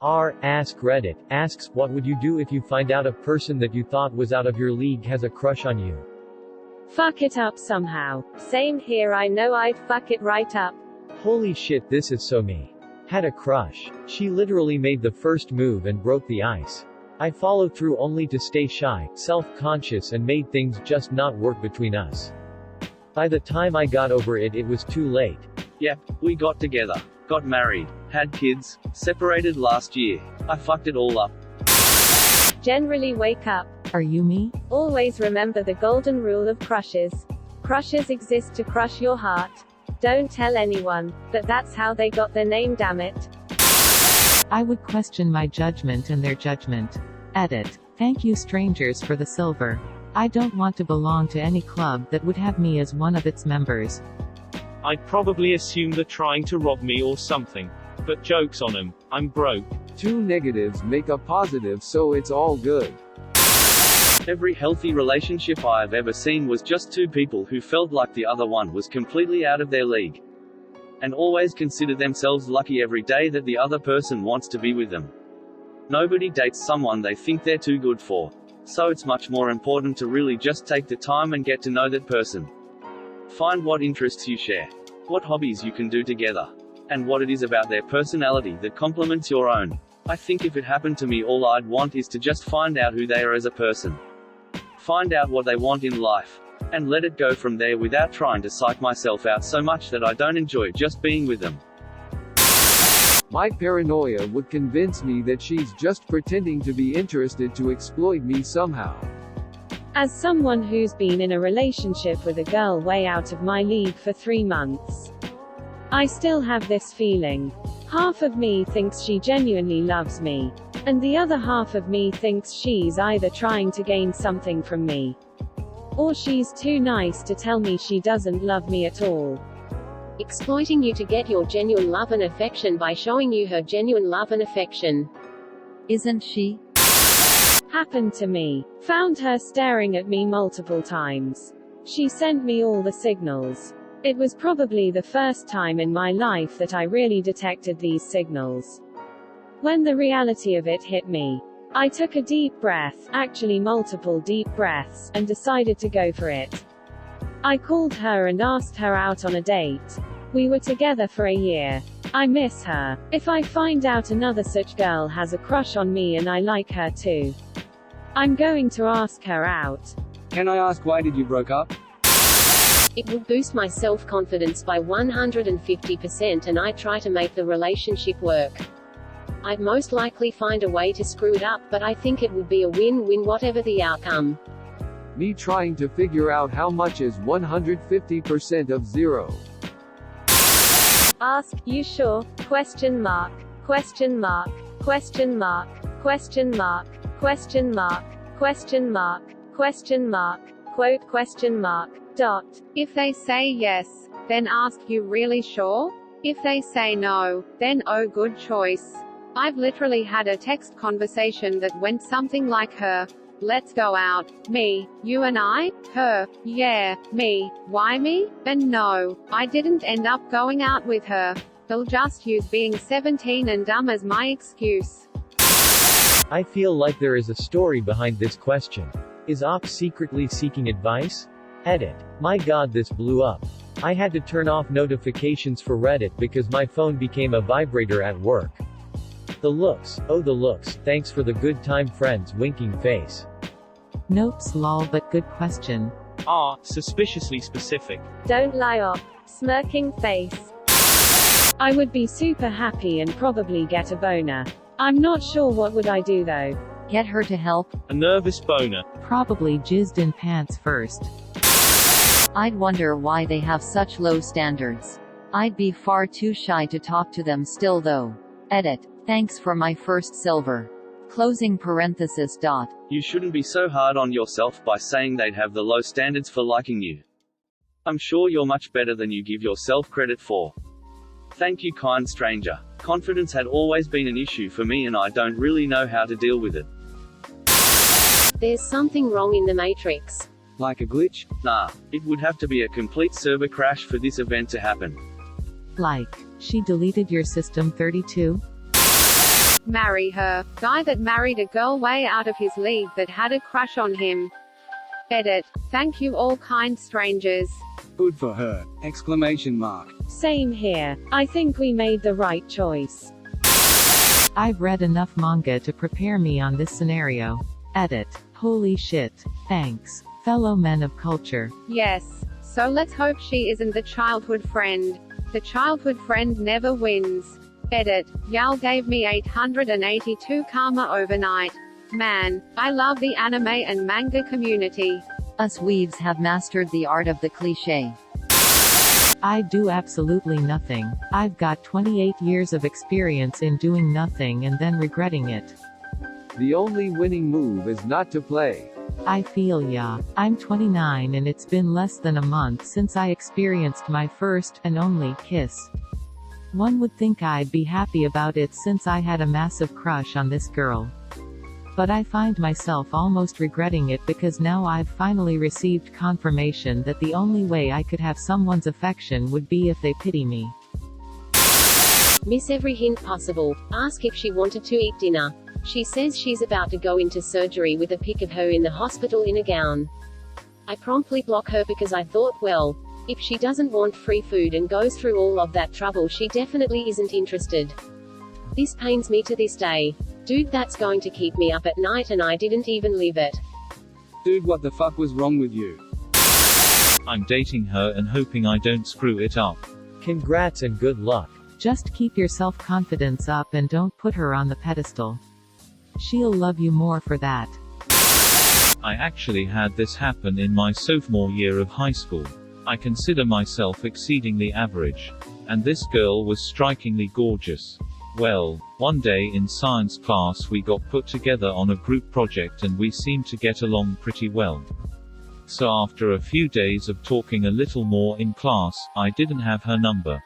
Askreddit asks, what would you do if you find out a person that you thought was out of your league has a crush on you? Fuck it up somehow. Same here, I know I'd fuck it right up. Holy shit, this is so me. Had a crush. She literally made the first move and broke the ice. I followed through only to stay shy, self-conscious and made things just not work between us. By the time I got over it, it was too late. Yep, we got together, got married, had kids, separated last year. I fucked it all up. Generally wake up. Are you me? Always remember the golden rule of crushes. Crushes exist to crush your heart. Don't tell anyone, but that's how they got their name, damn it. I would question my judgment and their judgment. Edit. Thank you strangers for the silver. I don't want to belong to any club that would have me as one of its members. I'd probably assume they're trying to rob me or something. But joke's on 'em, I'm broke. Two negatives make a positive, so it's all good. Every healthy relationship I've ever seen was just two people who felt like the other one was completely out of their league. And always consider themselves lucky every day that the other person wants to be with them. Nobody dates someone they think they're too good for. So it's much more important to really just take the time and get to know that person. Find what interests you share, what hobbies you can do together, and what it is about their personality that complements your own. I think if it happened to me, all I'd want is to just find out who they are as a person. Find out what they want in life, and let it go from there without trying to psych myself out so much that I don't enjoy just being with them. My paranoia would convince me that she's just pretending to be interested to exploit me somehow. As someone who's been in a relationship with a girl way out of my league for 3 months, I still have this feeling. Half of me thinks she genuinely loves me, and the other half of me thinks she's either trying to gain something from me, or she's too nice to tell me she doesn't love me at all. Exploiting you to get your genuine love and affection by showing you her genuine love and affection. Isn't she? Happened to me. Found her staring at me multiple times. She sent me all the signals. It was probably the first time in my life that I really detected these signals. When the reality of it hit me, I took a deep breath, actually multiple deep breaths, and decided to go for it. I called her and asked her out on a date. We were together for a year. I miss her. If I find out another such girl has a crush on me and I like her too, I'm going to ask her out. Can I ask, why did you broke up? It would boost my self-confidence by 150% and I'd try to make the relationship work. I'd most likely find a way to screw it up, but I think it would be a win-win whatever the outcome. Me trying to figure out how much is 150% of 0. Ask, you sure? Question mark. Question mark. Question mark. Question mark. Question mark. Question mark. Question mark. Quote question mark. Dot. If they say yes, then ask, you really sure? If they say no, then oh, good choice. I've literally had a text conversation that went something like her. Let's go out. Me. You and I? Her. Yeah. Me. Why me? And no. I didn't end up going out with her. They'll just use being 17 and dumb as my excuse. I feel like there is a story behind this question. Is Op secretly seeking advice? Edit. My god, this blew up. I had to turn off notifications for Reddit because my phone became a vibrator at work. The looks. Oh, the looks. Thanks for the good time, friends. Winking face. Notes lol, but good question. Suspiciously specific. Don't lie op. Smirking face. I would be super happy and probably get a boner. I'm not sure what would I do though. Get her to help. A nervous boner. Probably jizzed in pants first. I'd wonder why they have such low standards. I'd be far too shy to talk to them still though. Edit. Thanks for my first silver. Closing parenthesis. You shouldn't be so hard on yourself by saying they'd have the low standards for liking you. I'm sure you're much better than you give yourself credit for. Thank you, kind stranger. Confidence had always been an issue for me and I don't really know how to deal with it. There's something wrong in the Matrix. Like a glitch? Nah, it would have to be a complete server crash for this event to happen. Like, she deleted your system 32? Marry her. Guy that married a girl way out of his league that had a crush on him. Edit. Thank you all kind strangers. Good for her! Exclamation mark. Same here. I think we made the right choice. I've read enough manga to prepare me on this scenario. Edit. Holy shit. Thanks, fellow men of culture. Yes. So let's hope she isn't the childhood friend. The childhood friend never wins. Edit. Y'all gave me 882 karma overnight. Man, I love the anime and manga community. Us weebs have mastered the art of the cliché. I do absolutely nothing. I've got 28 years of experience in doing nothing and then regretting it. The only winning move is not to play. I feel ya. I'm 29 and it's been less than a month since I experienced my first, and only, kiss. One would think I'd be happy about it since I had a massive crush on this girl. But I find myself almost regretting it because now I've finally received confirmation that the only way I could have someone's affection would be if they pity me. Miss every hint possible. Ask if she wanted to eat dinner. She says she's about to go into surgery with a pic of her in the hospital in a gown. I promptly block her because I thought, well, if she doesn't want free food and goes through all of that trouble, she definitely isn't interested. This pains me to this day. Dude, that's going to keep me up at night and I didn't even live it. Dude, what the fuck was wrong with you? I'm dating her and hoping I don't screw it up. Congrats and good luck. Just keep your self-confidence up and don't put her on the pedestal. She'll love you more for that. I actually had this happen in my sophomore year of high school. I consider myself exceedingly average. And this girl was strikingly gorgeous. Well, one day in science class we got put together on a group project and we seemed to get along pretty well. So after a few days of talking a little more in class, I didn't have her number.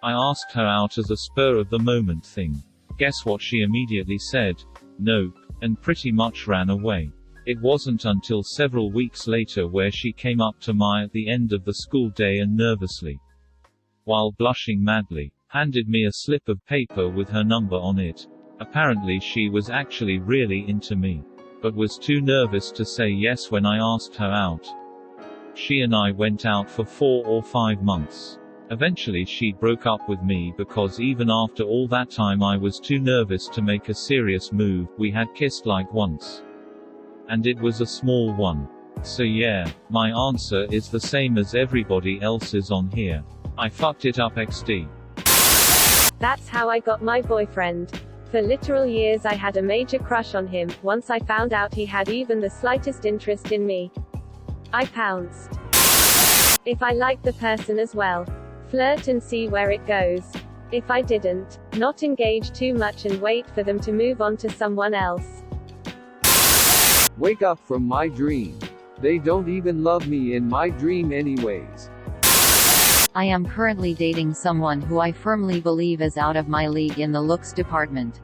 I asked her out as a spur-of-the-moment thing. Guess what she immediately said? Nope, and pretty much ran away. It wasn't until several weeks later where she came up to me at the end of the school day and nervously, while blushing madly, handed me a slip of paper with her number on it. Apparently she was actually really into me, but was too nervous to say yes when I asked her out. She and I went out for 4 or 5 months. Eventually she broke up with me because even after all that time I was too nervous to make a serious move. We had kissed like once. And it was a small one. So yeah, my answer is the same as everybody else's on here. I fucked it up XD. That's how I got my boyfriend. For literal years I had a major crush on him. Once I found out he had even the slightest interest in me, I pounced. If I liked the person as well, flirt and see where it goes. If I didn't, not engage too much and wait for them to move on to someone else. Wake up from my dream. They don't even love me in my dream anyways. I am currently dating someone who I firmly believe is out of my league in the looks department.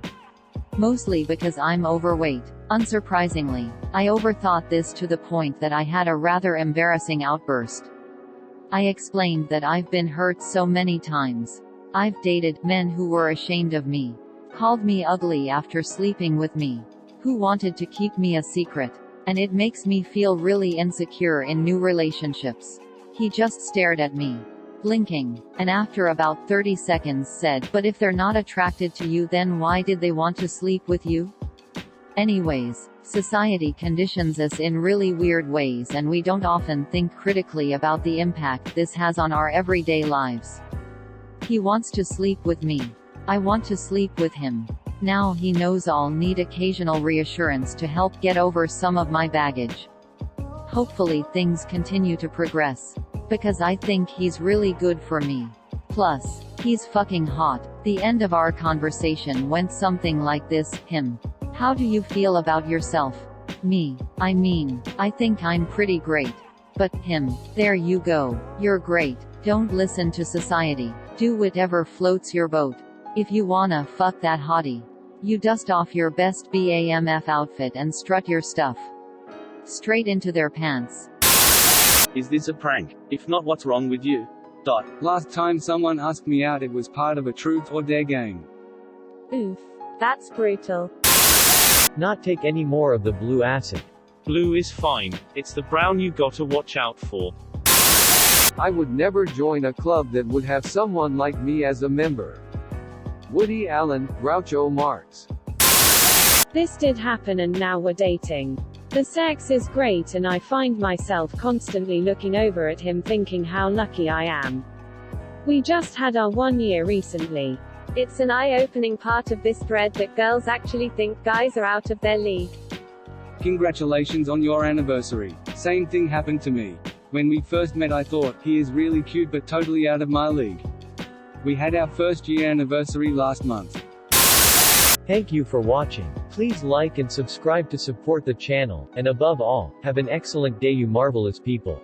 Mostly because I'm overweight. Unsurprisingly, I overthought this to the point that I had a rather embarrassing outburst. I explained that I've been hurt so many times. I've dated men who were ashamed of me, called me ugly after sleeping with me, who wanted to keep me a secret, and it makes me feel really insecure in new relationships. He just stared at me, blinking, and after about 30 seconds said, "But if they're not attracted to you, then why did they want to sleep with you?" Anyways, society conditions us in really weird ways and we don't often think critically about the impact this has on our everyday lives. He wants to sleep with me. I want to sleep with him. Now he knows I'll need occasional reassurance to help get over some of my baggage. Hopefully things continue to progress. Because I think he's really good for me. Plus, he's fucking hot. The end of our conversation went something like this, him. How do you feel about yourself? Me. I mean, I think I'm pretty great. But, him. There you go. You're great. Don't listen to society. Do whatever floats your boat. If you wanna fuck that hottie, you dust off your best BAMF outfit and strut your stuff straight into their pants. Is this a prank? If not, what's wrong with you? Last time someone asked me out, it was part of a truth or dare game. Oof. That's brutal. Not take any more of the blue acid. Blue is fine. It's the brown you gotta watch out for. I would never join a club that would have someone like me as a member. Woody Allen, Groucho Marx. This did happen and now we're dating. The sex is great and I find myself constantly looking over at him thinking how lucky I am. We just had our 1 year recently. It's an eye-opening part of this thread that girls actually think guys are out of their league. Congratulations on your anniversary. Same thing happened to me. When we first met I thought, he is really cute but totally out of my league. We had our first year anniversary last month. Thank you for watching. Please like and subscribe to support the channel, and above all, have an excellent day you marvelous people.